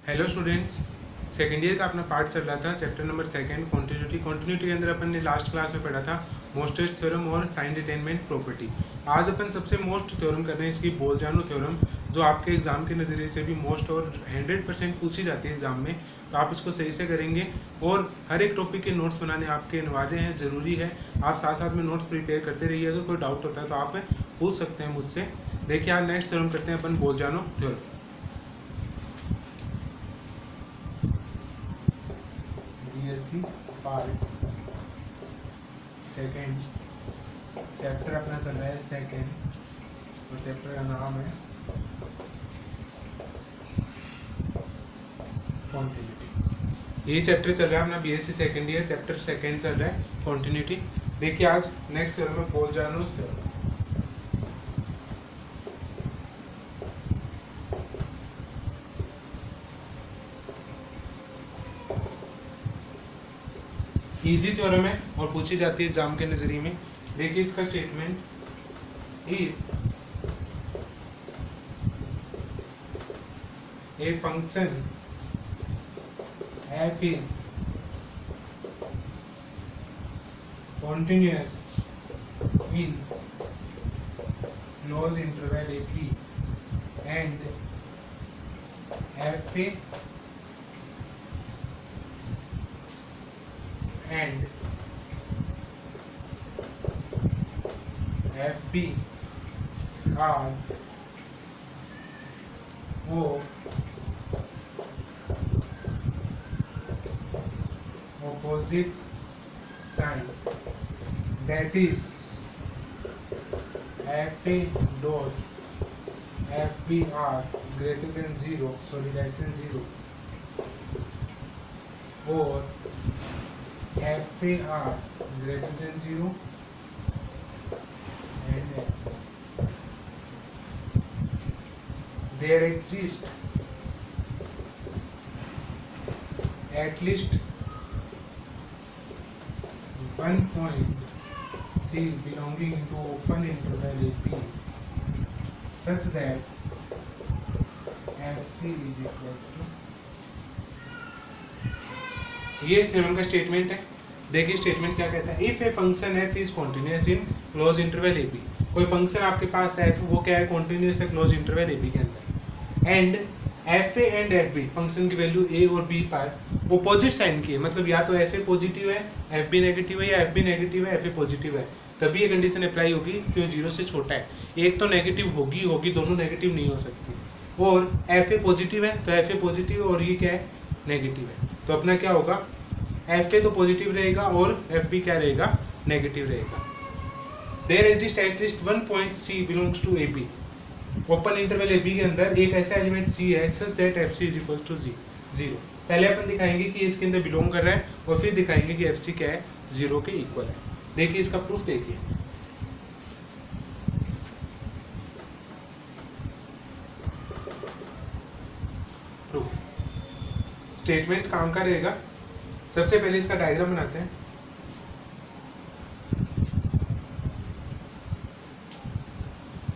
Hello students, second year का अपना part चल रहा था चैप्टर नंबर सेकंड कॉन्टिन्यूटी के अंदर अपन ने लास्ट क्लास में पढ़ा था मोस्टेस्ट थ्योरम और साइन डिटेनमेंट प्रॉपर्टी। आज अपन सबसे मोस्ट थ्योरम कर रहे हैं इसकी बोलजानो थ्योरम, जो आपके एग्जाम के नज़रिए से भी मोस्ट और 100% पूछी जाती है एग्जाम में। तो आप इसको सही से करेंगे और हर एक टॉपिक के नोट्स बनाने आपके अनिवार्य हैं, ज़रूरी है। आप साथ साथ में नोट्स प्रिपेयर करते रहिए। अगर कोई डाउट होता है तो आप पूछ सकते हैं मुझसे। देखिए आज नेक्स्ट थ्योरम करते हैं अपन Bolzano theorem. BSc part second, chapter अपना चल रहा है सेकेंड और चैप्टर का नाम है कॉन्टिन्यूटी। ये चैप्टर चल रहा है अपना BSc second year, chapter second चल रहा है कॉन्टिन्यूटी। देखिए आज नेक्स्ट थ्योरम में बोलजानोस थ्योरम। इजी थ्योरम है और पूछी जाती है एग्जाम के नजरिए में। देखिए इसका statement, if a function f is continuous in closed interval ab and fa and fb are opposite sign, that is fa dot fb are greater than 0, sorry less than 0, or fa are greater than 0 and there exist at least one point C belonging to open interval AP such that FC is equals to, ये इस theorem का statement है। देखिए statement क्या कहता है, if a function f is continuous in close interval AB, कोई function आपके पास है वो क्या है, कॉन्टिन्यूअस है क्लोज इंटरवल AB के अंदर, and fa and fb function की वैल्यू a और b पर अपोजिट साइन की है, मतलब या तो fa पॉजिटिव है fb नेगेटिव है या fb नेगेटिव है fa पॉजिटिव है, तभी ये कंडीशन अप्लाई होगी क्यों 0 से छोटा है। एक तो नेगेटिव होगी, दोनों नेगेटिव नहीं हो सकती। और fa पॉजिटिव है तो fa पॉजिटिव और ये क्या है, नेगेटिव है, तो अपना क्या होगा, fa तो पॉजिटिव रहेगा और fb क्या रहेगा, नेगेटिव रहेगा। There exist at least one point c belongs to ab, open interval A B के अंदर एक ऐसा एलिमेंट सी है such that F C is equal to 0। पहले अपन दिखाएंगे कि इसके अंदर बिलोंग कर रहा है और फिर दिखाएंगे कि एफ सी क्या है, 0 के इक्वल है। देखिए इसका प्रूफ देखिए, प्रूफ स्टेटमेंट काम का रहेगा। सबसे पहले इसका डायग्राम बनाते हैं।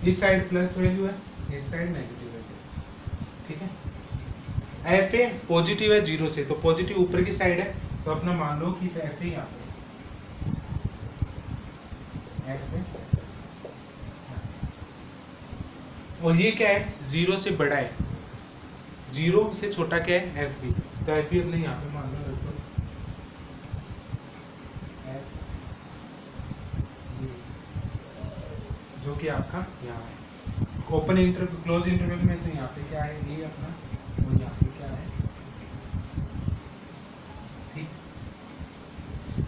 इस साइड प्लस वैल्यू है, इस साइड नेगेटिव वैल्यू, ठीक है। एफ ए पॉजिटिव है 0 से, तो पॉजिटिव ऊपर की साइड है, तो अपना मान लो कि एफ ए यहाँ पे एफ ए, और ये क्या है, 0 से बड़ा है, 0 से छोटा क्या है, एफ बी, तो एफ बी अपने यहाँ पे मान लो जो कि आपका यहाँ है ओपन इंटरवल क्लोज इंटरवल में, तो यहाँ पे क्या है ये अपना, और यहाँ पे क्या है, ठीक।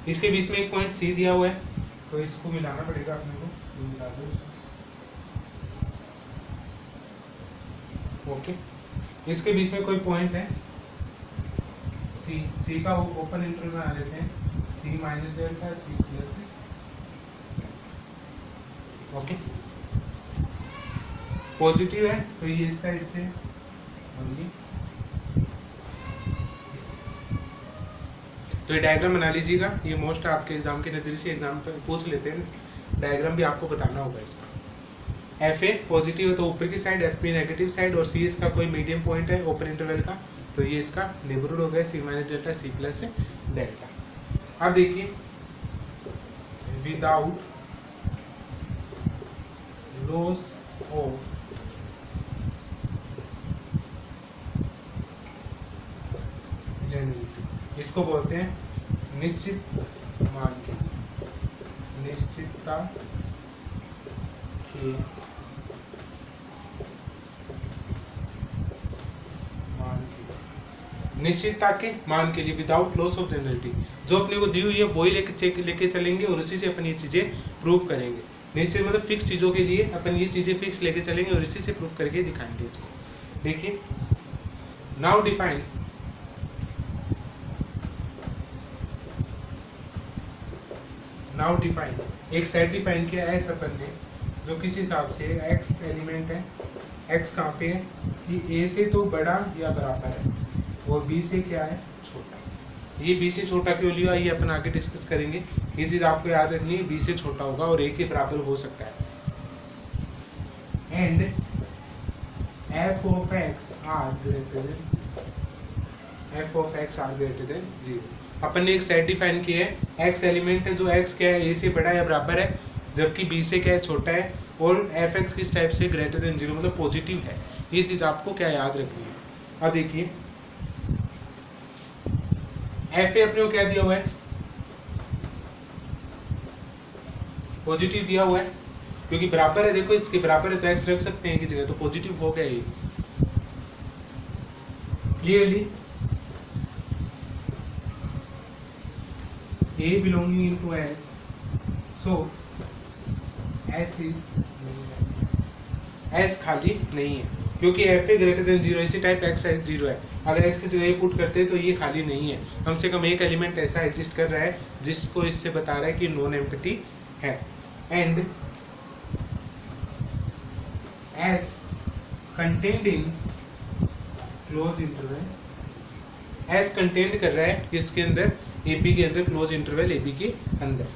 इसके बीच में एक पॉइंट सी दिया हुआ है, तो इसको मिलाना पड़ेगा अपने को, तो मिला दो इसको। ओके, इसके बीच में कोई पॉइंट है सी का ओपन इंटरवल बना लेते हैं, c minus delta c plus, okay. Positive है तो ये इस साइड से और ये इस साइड से, तो ये डायग्राम बना लीजिएगा। ये मोस्ट आपके एग्जाम के नजरिए से एग्जाम पर पूछ लेते हैं, डायग्राम भी आपको बताना होगा इसका। एफ ए पॉजिटिव है तो ऊपर की side, f b negative side, और सी इसका कोई मीडियम पॉइंट है ओपन इंटरवल का, तो ये इसका नेबरहुड हो गया c minus delta c plus delta. अब देखिए विदाउट लॉस ऑफ जेनरेलिटी, इसको बोलते हैं निश्चित मान के लिए, निश्चितता के मान के लिए, निश्चितता के मान के लिए विदाउट लॉस ऑफ जनरलिटी, जो अपने को दी हुई है वही लेके चलेंगे और उसी से अपन ये चीजें प्रूव करेंगे। निश्चित मतलब फिक्स चीजों के लिए अपन ये चीजें फिक्स लेके चलेंगे और इसी से प्रूव करके दिखाएंगे इसको। देखिए नाउ डिफाइन एक सेट डिफाइन किया एस अपन ने, जो किस हिसाब से एक्स एलिमेंट है, एक्स कहाँ पे है कि ए से तो बड़ा या बराबर है और बी से क्या है छोटा। ये बी से छोटा क्यों लिया ये अपन आगे डिस्कस करेंगे। ये चीज आपको याद रखनी है, बी से छोटा होगा और ए के बराबर हो सकता है। And F of X are greater than 0। अपन ने एक सेट डिफाइन किया है, एक्स एलिमेंट है जो एक्स क्या है ए से बड़ा या बराबर है, जबकि बी से क्या है छोटा है, और एफ एक्स किस टाइप से ग्रेटर देन 0 मतलब पॉजिटिव है। ये चीज आपको क्या याद रखनी है। अब देखिए एफ ए अपने को क्या दिया हुआ है, पॉजिटिव दिया हुआ है क्योंकि बराबर है। देखो इसके बराबर है तो एक्स रख सकते हैं की जगह, तो पॉजिटिव हो गया ये clearly. A belonging into S, so S खाली नहीं है क्योंकि F ग्रेटर देन 0, इसी टाइप x 0 है। अगर x की जगह पुट करते हैं तो ये खाली नहीं है, कम से कम एक एलिमेंट ऐसा एग्जिस्ट कर रहा है जिसको इससे बता रहा है कि नॉन एम्प्टी है। And S contained in close interval, S contained कर रहा है इसके अंदर AB के अंदर, क्लोज इंटरवल AB के अंदर।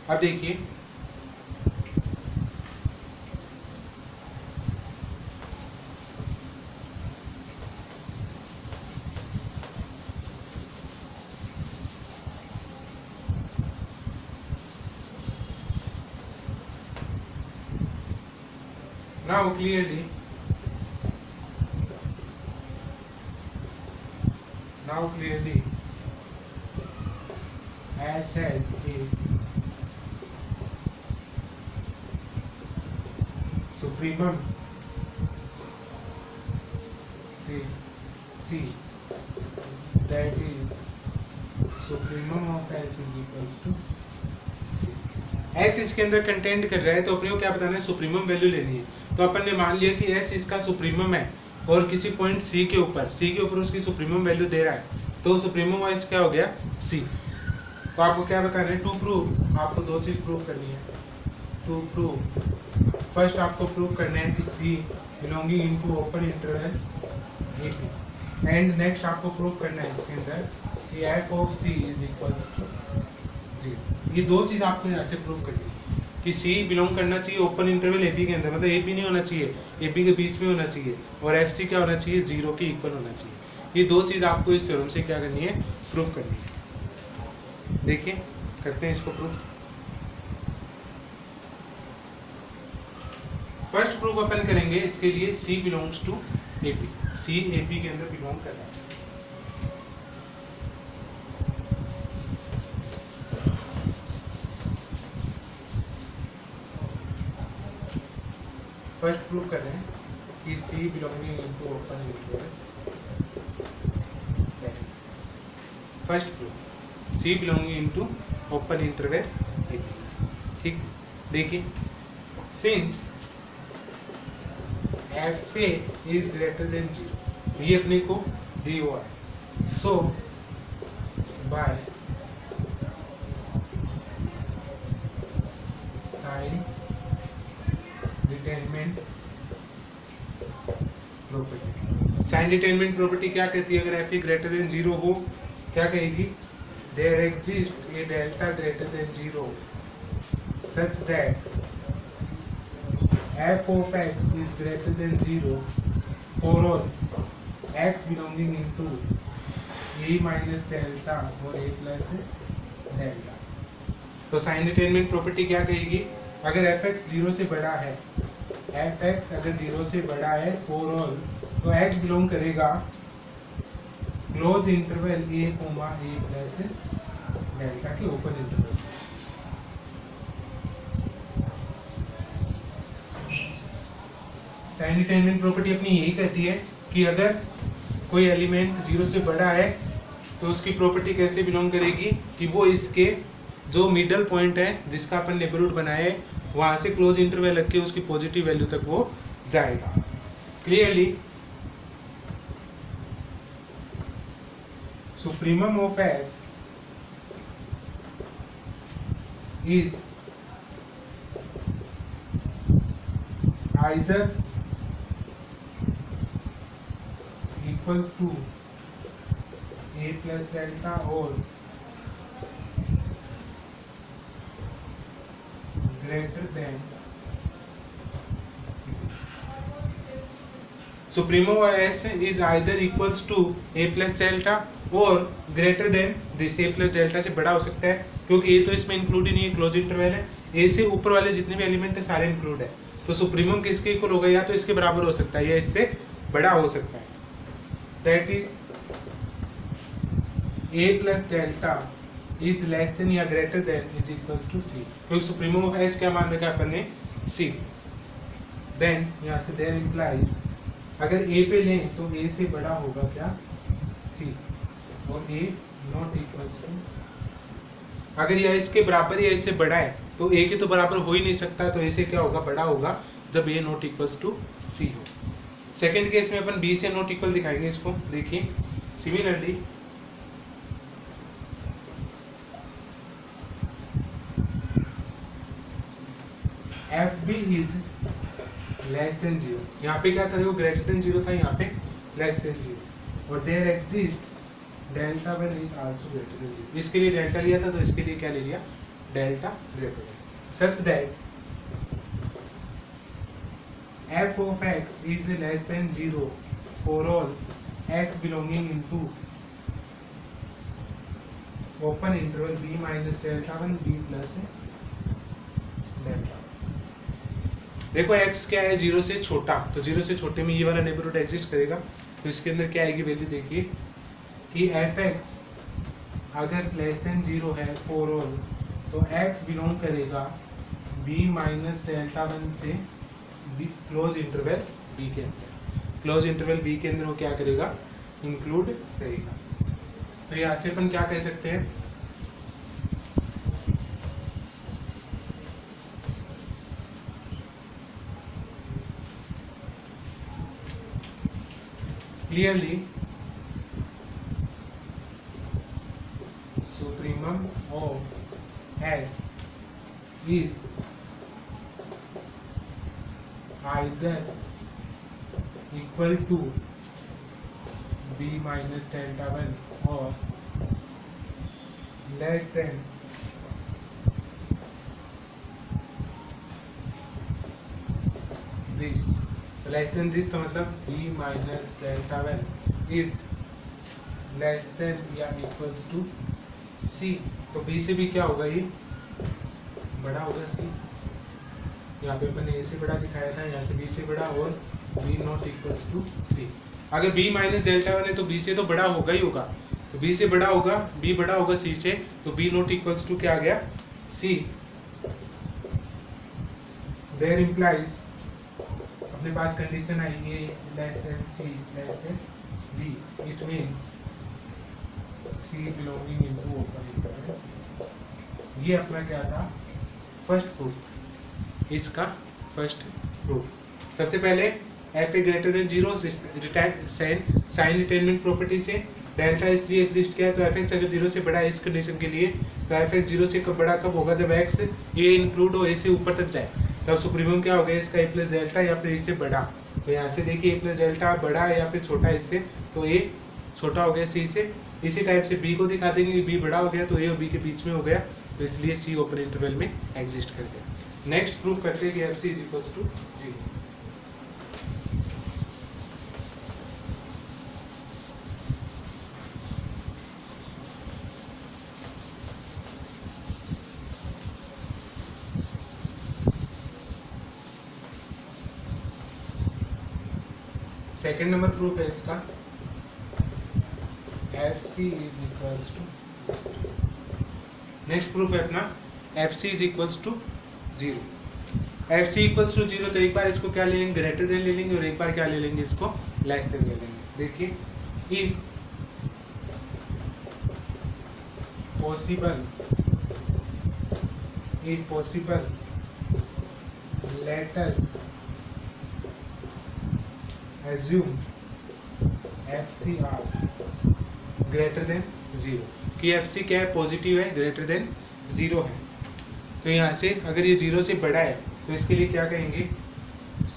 अब देखिए now clearly S has a supremum C that is supremum of S is equals to C। S इसके अंदर कंटेंट कर रहा है तो अपने को क्या बताना है, सुप्रीमम वैल्यू लेनी है। तो अपन ने मान लिया कि S इसका सुप्रीमम है और किसी पॉइंट C के ऊपर उसकी सुप्रीमम वैल्यू दे रहा है, तो सुप्रीमम वाइज क्या हो गया C। तो आपको क्या बताना है, टू प्रूव आपको दो चीज प्रूव करनी है। टू प्रूव फर्स्ट आपको प्रूव करना है कि C belonging into open interval AP, and next आपको प्रूव करना है इसके अंदर कि f of C is equals to 0। ये दो चीज आपको यहाँ से प्रूव करनी है कि C बिलोंग करना चाहिए ओपन इंटरवल AP के अंदर, मतलब AP नहीं होना चाहिए, AP के बीच में होना चाहिए, और FC क्या होना चाहिए 0 के इक्वल होना चाहिए। ये दो चीज आपको इस थ्योरम से क्या करनी है, प्रूव करनी है। देखिए करते हैं इसको प्रूफ। फर्स्ट प्रूफ अपन करेंगे इसके लिए C belongs to AP, C AP के अंदर बिलोंग कर रहा है। फर्स्ट प्रूफ कर रहे हैं कि C belonging into open interval. First proof C belonging into open interval AP। ठीक, देखिए since FA is greater than 0, ये अपने को दी हुआ है, so by sign determinant property। Sign determinant property क्या कहती है, अगर FA ग्रेटर देन 0 हो क्या कहेगी, there exists a delta greater than 0 such that f of x is greater than 0 for all x belonging into a minus delta और a plus delta. तो sign determinant property क्या कहेगी, अगर fx 0 से बड़ा है, fx अगर 0 से बड़ा है फॉर ऑल, तो x बिलोंग करेगा close interval a comma a plus delta के open interval. Sign determinant property अपनी यही कहती है कि अगर कोई एलिमेंट 0 से बड़ा है तो उसकी प्रॉपर्टी कैसे बिलोंग करेगी कि वो इसके जो मिडल पॉइंट है जिसका अपन नेबरहुड बनाया है वहां से क्लोज इंटरवल रख के उसकी पॉजिटिव वैल्यू तक वो जाएगा। Clearly supremum of S is either equal to a plus delta or greater than supremo s is either equals to a plus delta और greater than this a plus delta से बड़ा हो सकता है, क्योंकि a तो इसमें इंक्लूड ही नहीं है, क्लोज इंटरवल है। a से ऊपर वाले जितने भी एलिमेंट है सारे इंक्लूड है, तो सुप्रीमम किसके इक्वल होगा, या तो इसके बराबर हो सकता है या इससे बड़ा हो सकता है। That is a plus delta is less than या greater than is equals to c, क्योंकि सुप्रीमम ऑफ s क्या मान रखा अपन ने, c। देन यहाँ से देयर इंप्लाइज अगर a पे लें तो a से बड़ा होगा क्या, c, और a नॉट इक्वल्स टू, अगर यह इसके बराबर या इससे बड़ा है तो a के तो बराबर हो ही नहीं सकता, तो a से क्या होगा, बड़ा होगा जब a not equals to c हो। सेकंड केस में अपन b से नॉट इक्वल दिखाएंगे इसको। देखिए similarly fb is less than 0, यहाँ पे क्या था, वो ग्रेटर देन 0 था, यहाँ पे लेस देन 0, और there exist delta one is also greater than 0। इसके लिए डेल्टा लिया था तो इसके लिए क्या ले लिया, delta greater than, such that f of x is less than 0 for all x belonging into open interval b minus delta 1 b plus delta। देखो x क्या है, 0 से छोटा, तो 0 से छोटे में ये वाला नेबरहुड एग्जिस्ट करेगा, तो इसके अंदर क्या आएगी वैल्यू, देखिए कि fx अगर लेस देन 0 है फॉर ऑल, तो x बिलोंग करेगा b माइनस डेल्टा 1 से क्लोज इंटरवल b के अंदर, क्लोज इंटरवल b के अंदर वो क्या करेगा, इंक्लूड करेगा। तो यहाँ से अपन क्या कह सकते हैं, clearly supremum of S is either equal to b minus delta 1 or less than this। less than this तो मतलब b minus delta 1 is less than या equals to c, तो b से भी क्या होगा, ये बड़ा होगा c। यहाँ पे अपन a से बड़ा दिखाया था, यहाँ से b से बड़ा, और b not equals to c। अगर b माइनस डेल्टा 1 है तो b से तो बड़ा होगा ही होगा, तो b से बड़ा होगा, b बड़ा होगा c से, तो b नॉट इक्वल्स टू क्या आ गया, c। देयर इंप्लाइज अपने पास condition I a less than c less than b, it means c belonging into open interval. ये अपना क्या था, फर्स्ट प्रूफ, इसका फर्स्ट प्रूफ। सबसे पहले f a greater than 0 sign determinant property से डेल्टा इसलिए एग्जिस्ट किया है, तो fx अगर 0 से बड़ा है इस कंडीशन के लिए, तो fx 0 से कब बड़ा कब होगा, जब x ये इंक्लूड हो a से ऊपर तक जाए, तब सुप्रीमम क्या हो गया इसका a प्लस डेल्टा या फिर इससे बड़ा। तो यहाँ से देखिए a प्लस डेल्टा बड़ा है या फिर छोटा है इससे, तो a छोटा हो गया c से। इसी टाइप से b को दिखा देंगे, b बड़ा हो गया तो a और b के बीच में हो गया, तो इसलिए c ओपन इंटरवल में एग्जिस्ट कर गया। नेक्स्ट प्रूफ करते हैं कि F C is equals to 0। Second number proof है इसका FC is equals to. Next proof है अपना FC is equals to 0। FC equals to 0, तो एक बार इसको क्या ले लेंगे, ग्रेटर देन ले लेंगे, और एक बार क्या ले लेंगे, इसको लेस देन ले लेंगे। देखिए if possible let us assume FC are greater than 0, कि FC क्या है, पॉजिटिव है, ग्रेटर देन 0 है। तो यहाँ से अगर ये 0 से बड़ा है तो इसके लिए क्या कहेंगे,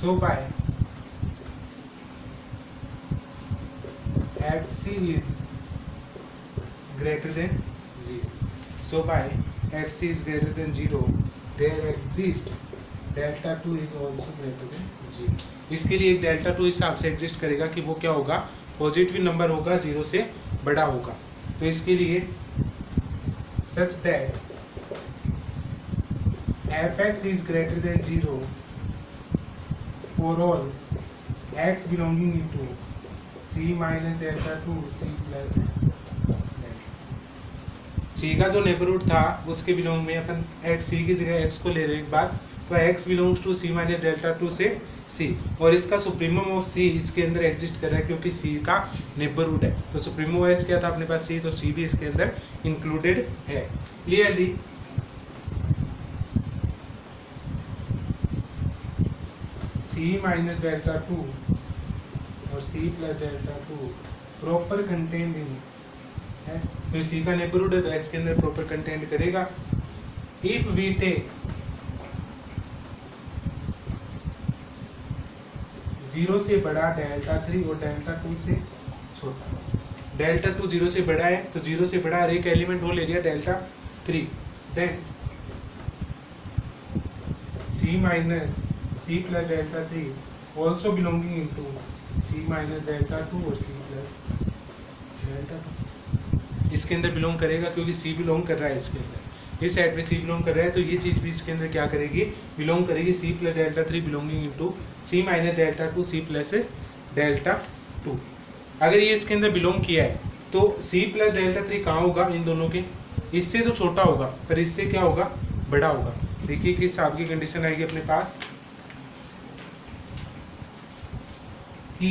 सो bye FC is greater than 0, so by FC is greater than 0 there exists delta 2 is also greater than 0। इसके लिए एक डेल्टा 2 इस हिसाब से एग्जिस्ट करेगा कि वो क्या होगा, पॉजिटिव नंबर होगा, 0 से बड़ा होगा। तो इसके लिए such that fx is greater than 0 for all x belonging into c minus delta 2 c plus c का जो नेबरहुड था उसके बिलोंग में अपन x c की जगह x को ले रहे हैं एक बार, तो x belongs to c minus delta 2 से c, और इसका सुप्रीमम ऑफ c इसके अंदर एग्जिस्ट कर रहा है क्योंकि c का नेबरहुड है। तो सुप्रीमम वाइज क्या था अपने पास c, तो c भी इसके अंदर इंक्लूडेड है। क्लियरली c माइनस डेल्टा 2 और c plus delta 2 proper contained in S, तो c का नेबरहुड है तो s के अंदर प्रॉपर कंटेंट करेगा। इफ वी टेक 0 से बड़ा डेल्टा 3 और डेल्टा 2 से छोटा, डेल्टा 2 0 से बड़ा है तो 0 से बड़ा हर एक एलिमेंट वो ले लिया delta 3, then c minus c plus delta 3 also belonging into c minus delta 2 और c प्लस डेल्टा 2 इसके अंदर बिलोंग करेगा क्योंकि c बिलोंग कर रहा है इसके अंदर, इस साइड पे c बिलोंग कर रहा है तो ये चीज भी इसके अंदर क्या करेगी, बिलोंग करेगी c plus delta 3 belonging into c minus delta 2 c plus delta 2। अगर ये इसके अंदर बिलोंग किया है तो c प्लस डेल्टा 3 कहाँ होगा, इन दोनों के, इससे तो छोटा होगा पर इससे क्या होगा, बड़ा होगा। देखिए किस हिसाब की कंडीशन आएगी अपने पास कि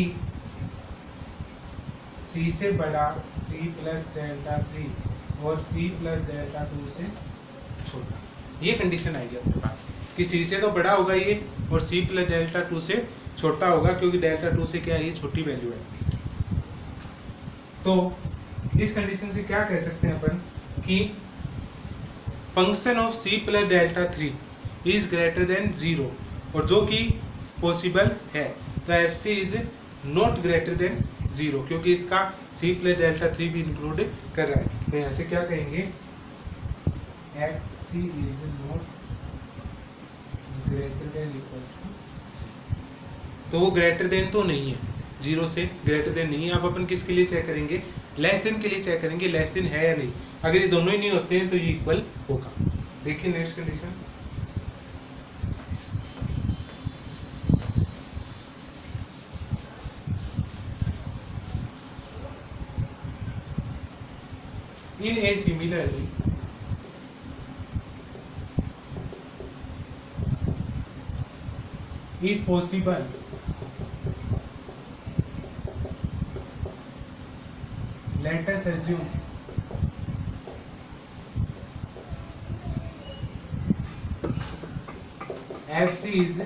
c से बड़ा c प्लस डेल्टा 3 और c प्लस डेल्टा 2 से छोटा, ये कंडीशन आएगी अपने पास कि c से तो बड़ा होगा ये और c प्लस डेल्टा 2 से छोटा होगा क्योंकि डेल्टा 2 से क्या है, ये छोटी वैल्यू है। तो इस कंडीशन से क्या कह सकते हैं अपन कि function of c plus delta 3 is greater than 0, और जो कि पॉसिबल है, तो fc is not greater than 0 क्योंकि इसका c प्लस डेल्टा 3 भी इंक्लूड कर रहा है। तो यहाँ से क्या कहेंगे, fc is not greater than equal to, तो वो ग्रेटर देन तो नहीं है, 0 से ग्रेटर देन नहीं है। अब अपन किसके लिए चेक करेंगे, लेस देन के लिए चेक करेंगे, लेस देन है या नहीं। अगर ये दोनों ही नहीं होते हैं तो ये इक्वल होगा। देखिए next condition, in a similarly if possible let us assume fc is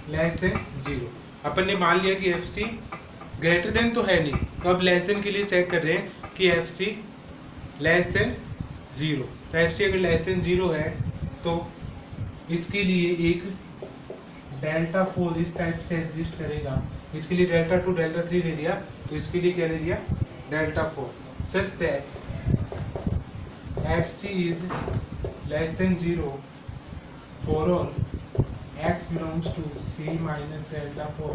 less than 0। अपन ने मान लिया कि fc ग्रेटर देन तो है नहीं, तो अब लेस देन के लिए चेक कर रहे हैं कि fc लेस देन 0। तो fc अगर लेस देन 0 है तो इसके लिए एक डेल्टा 4 इस टाइप से एग्जिस्ट करेगा। इसके लिए डेल्टा 2 डेल्टा 3 ले लिया, तो इसके लिए क्या ले लिया, delta 4, such that fc is less than 0 for all x belongs to c minus delta 4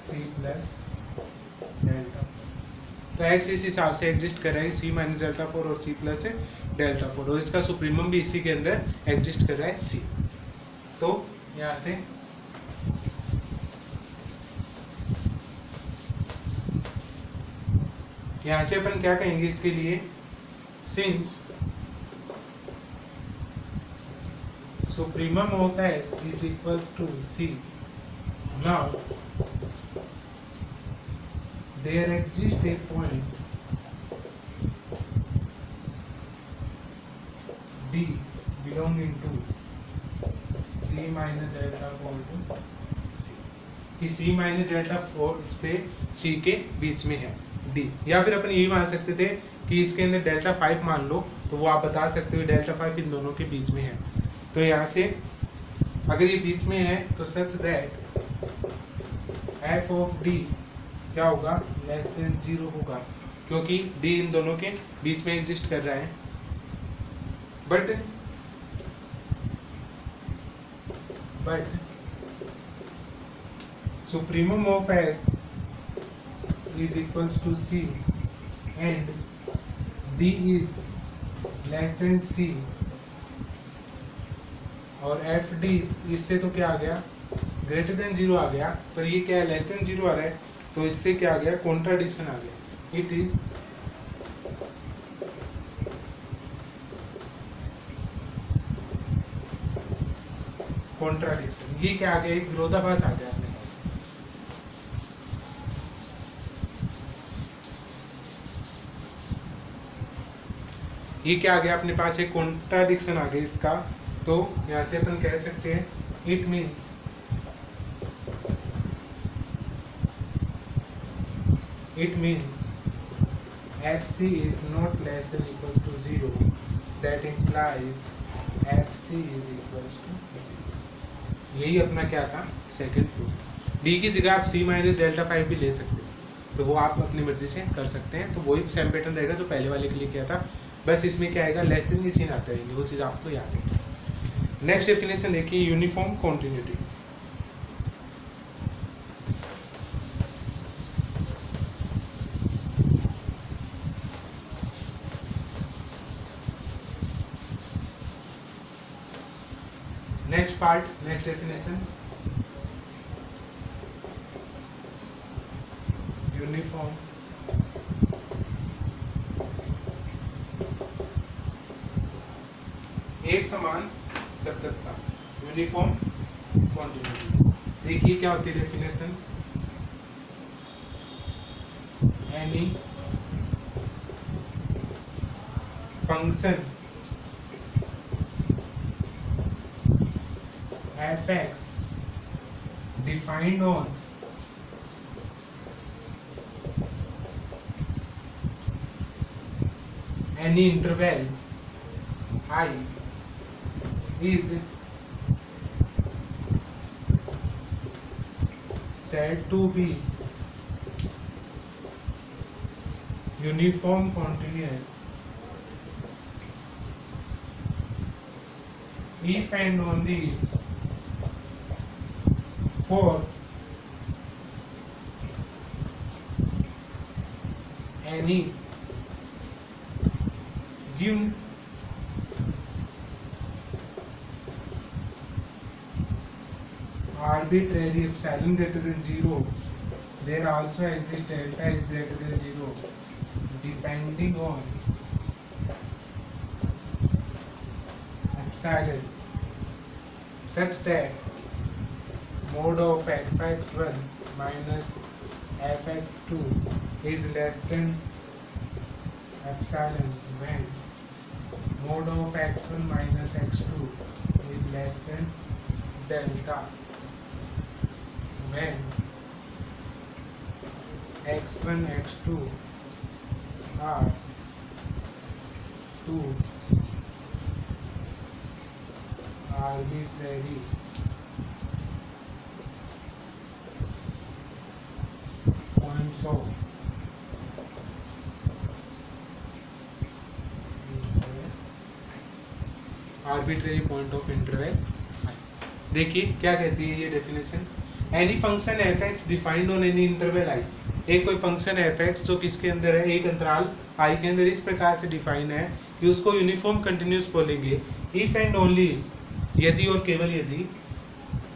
c plus delta. तो x इस हिसाब से एग्जिस्ट कर रहा है c माइनस डेल्टा 4 और c प्लस डेल्टा 4, और इसका सुप्रीमम भी इसी के अंदर एग्जिस्ट कर रहा है c। तो यहाँ से यहाँ से अपन क्या कहेंगे इसके लिए, since supremum of S is equals to C, now there exists a point D belonging to C minus delta 4 to C, कि C minus delta 4 से C के बीच में है D, या फिर अपन ये मान सकते थे कि इसके अंदर डेल्टा 5 मान लो, तो वो आप बता सकते हो डेल्टा 5 इन दोनों के बीच में है। तो यहाँ से अगर ये बीच में है तो such that f of d क्या होगा, लेस देन 0 होगा, क्योंकि d इन दोनों के बीच में एग्जिस्ट कर रहा है। But supremum of s is equals to c and d is less than c, और एफ डी इससे तो क्या आ गया, ग्रेटर देन 0 आ गया, पर ये क्या है, लेस देन 0 आ रहा है, तो इससे क्या आ गया, कॉन्ट्राडिक्शन आ गया। इट इज कॉन्ट्राडिक्शन, ये क्या आ गया, एक विरोधाभास आ गया अपने पास। ये क्या आ गया अपने पास, एक कॉन्ट्राडिक्शन आ गया इसका। तो यहाँ से अपन कह सकते हैं it means FC is not less than equals to 0, that implies FC is equals to 0। यही अपना क्या था, सेकंड प्रूफ। डी की जगह आप C माइनस डेल्टा 5 भी ले सकते हो, तो वो आप अपनी मर्जी से कर सकते हैं। तो वही सेम पैटर्न रहेगा जो पहले वाले के लिए किया था, बस इसमें क्या आएगा, लेस देन की चिन्ह आता है, वो चीज़ आपको याद है। नेक्स्ट डेफिनेशन देखिए, uniform continuity. Next part, next definition, uniform एक समान सततता, यूनिफॉर्म कॉन्टिन्यूटी। देखिए क्या होती है definition, any function f(x) defined on any interval I is said to be uniform continuous if and only for any given arbitrary epsilon greater than 0, there also exists delta is greater than 0 depending on epsilon such that mod of fx1 minus fx2 is less than epsilon when mod of x1 minus x2 is less than delta when x1 x2 are two arbitrary points of arbitrary point of interval. देखिए क्या कहती है ये definition, any function f(x) defined on any interval i, एक कोई function f(x) जो किसके अंदर है, एक अंतराल i के अंदर इस प्रकार से डिफाइन है कि उसको यूनिफॉर्म कंटिन्यूस बोलेंगे इफ एंड ओनली, यदि और केवल यदि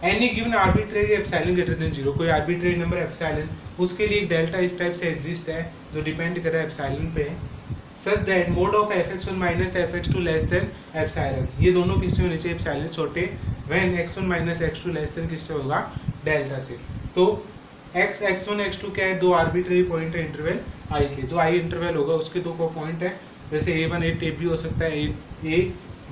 any given arbitrary epsilon greater than 0, कोई आर्बिट्रेरी नंबर एप्सिलॉन, उसके लिए एक डेल्टा इस टाइप से एग्जिस्ट है जो डिपेंड कर रहा है एप्सिलॉन पे, such that mode of fx1 minus fx2 less than epsilon, ये दोनों किससे होने चाहिए एप्सिलॉन छोटे, when x1 minus x2 less than किससे होगा डेल्टा से। तो x1 x2 क्या है, दो आर्बिट्रेरी पॉइंट है इंटरवल i के, जो i इंटरवल होगा उसके दो पॉइंट है, जैसे a1 a भी हो सकता है, a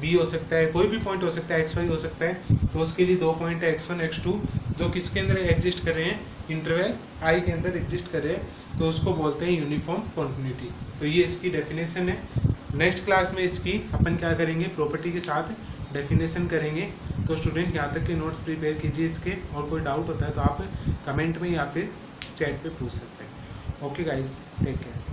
बी हो सकता है, कोई भी पॉइंट हो सकता है, xy हो सकता है, तो उसके लिए दो पॉइंट है x1 x2 जो किसके अंदर एग्जिस्ट कर रहे हैं, इंटरवल i के अंदर एग्जिस्ट कर रहे हैं, तो उसको बोलते हैं यूनिफॉर्म कॉन्टिन्यूटी। तो ये इसकी डेफिनेशन है। नेक्स्ट क्लास में इसकी अपन क्या करेंगे, प्रॉपर्टी के साथ डेफिनेशन करेंगे। तो स्टूडेंट यहाँ तक के नोट्स प्रिपेयर कीजिए इसके, और कोई डाउट होता है तो आप कमेंट में या फिर चैट पे पूछ सकते हैं। Okay guys, take care.